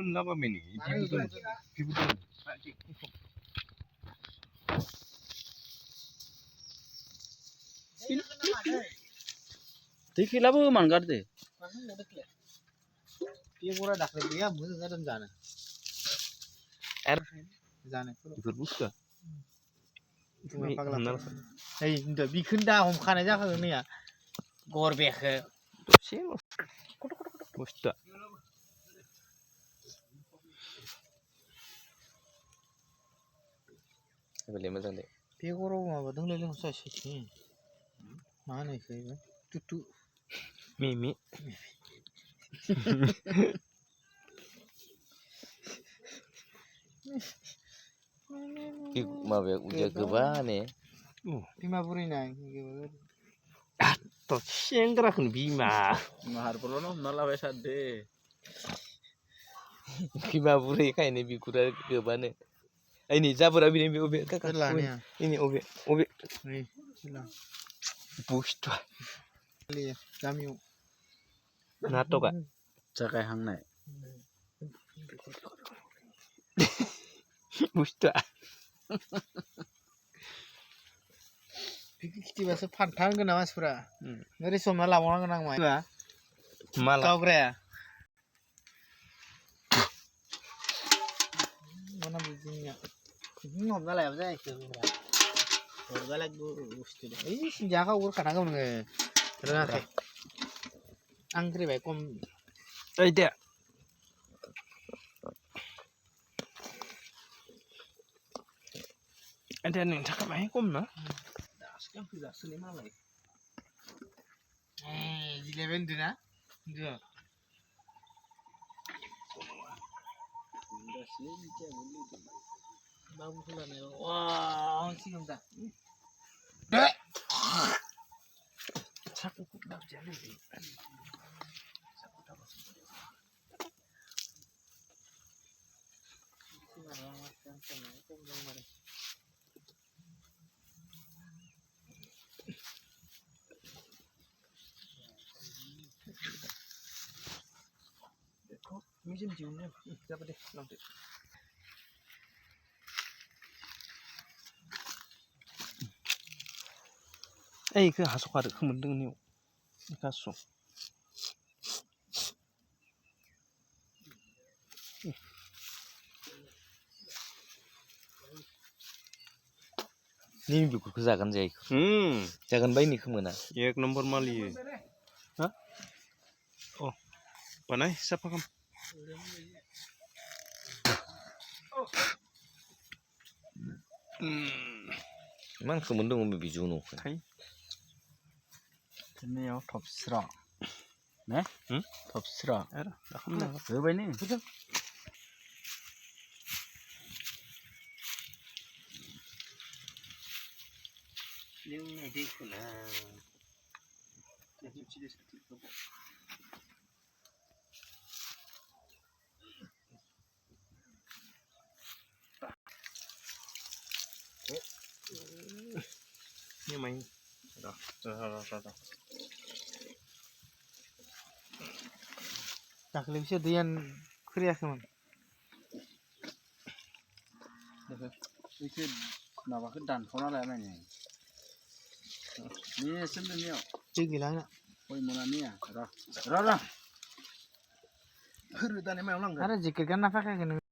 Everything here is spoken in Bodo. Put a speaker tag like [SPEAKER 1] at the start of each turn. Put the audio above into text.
[SPEAKER 1] Piputun apa ini? Piputun. Piputun.
[SPEAKER 2] देखिला बो मान करते
[SPEAKER 3] ये पूरा ढक दिया मुझे गरम जाना
[SPEAKER 1] Er
[SPEAKER 3] जाने
[SPEAKER 1] बेफोर बुस्थुआ
[SPEAKER 3] तुम्हें पगला hey दा बिखोन दा हमखानाय जाखागोन नैया गरबेखो
[SPEAKER 1] दसे बुस्थुआ बेले मोजां दे
[SPEAKER 3] बेगराव माबा दंलै जों साइसि मा होनो इखो तुतु
[SPEAKER 1] मिमि माबाया उजा गोबा ने
[SPEAKER 3] बिमा बुरैना
[SPEAKER 1] to सेंग्राखौनो बिमा
[SPEAKER 2] माहारफोरनो हमना लाबाय सादे
[SPEAKER 1] बिमा बुरैखायनो बिगुरा गोबानो ओइनि जाबोरा बिनि अबे काका
[SPEAKER 3] लानिया
[SPEAKER 1] इनि अबे
[SPEAKER 3] नै
[SPEAKER 1] बुस्थुआ
[SPEAKER 3] गामियाव
[SPEAKER 1] नाटका
[SPEAKER 2] जागायहांनाय
[SPEAKER 1] बुस्थुआ
[SPEAKER 3] खिथिबासो फानथांगोन ना मानसिफोरा ओरै समना लाबावनांगोन आं
[SPEAKER 1] माला
[SPEAKER 3] गावग्राया mana bijinya हमना लायाबा जायाखै हरगालाय बुस्थु ओइ सिनजाखा उर खानांगौ नोङो रोङाखै आं ग्रेबाय खम
[SPEAKER 1] ओइ दे ada ning थाखाय बाहाय खम ना दासो फैजासोलै मालाय
[SPEAKER 3] 11 दिना दो babu fulane wah siung dah
[SPEAKER 1] sakut dak jale Mungkin jumlah dapat deh nanti. Ke hasuk ada kemendeng ni. Kasuk. Ni biku kezakan jai. Jangan bayi ni kemana? Ek nomor mali. Hah? Oh. Panai siapa kamu? Man kemendeng mau bijuno. Hai.
[SPEAKER 2] Ini ya top sra. Ne? Top sra.
[SPEAKER 1] Ada. Dah kamu.
[SPEAKER 2] Berapa ini?
[SPEAKER 1] Betul. Ini dia kena. Jadi dia sakit tu. Ini main. Dah.
[SPEAKER 3] दाखलै बिसोर दैयान खोरियाखैमोन
[SPEAKER 2] बिसोर माबाखौ दानख'ना लाया नायनो नि सोमदोनियाव
[SPEAKER 3] दै गैला
[SPEAKER 2] गय मोनानिया र' होरो दानि मायाव लांगोन
[SPEAKER 3] आरो जेकेट गानना फैखायाखै नों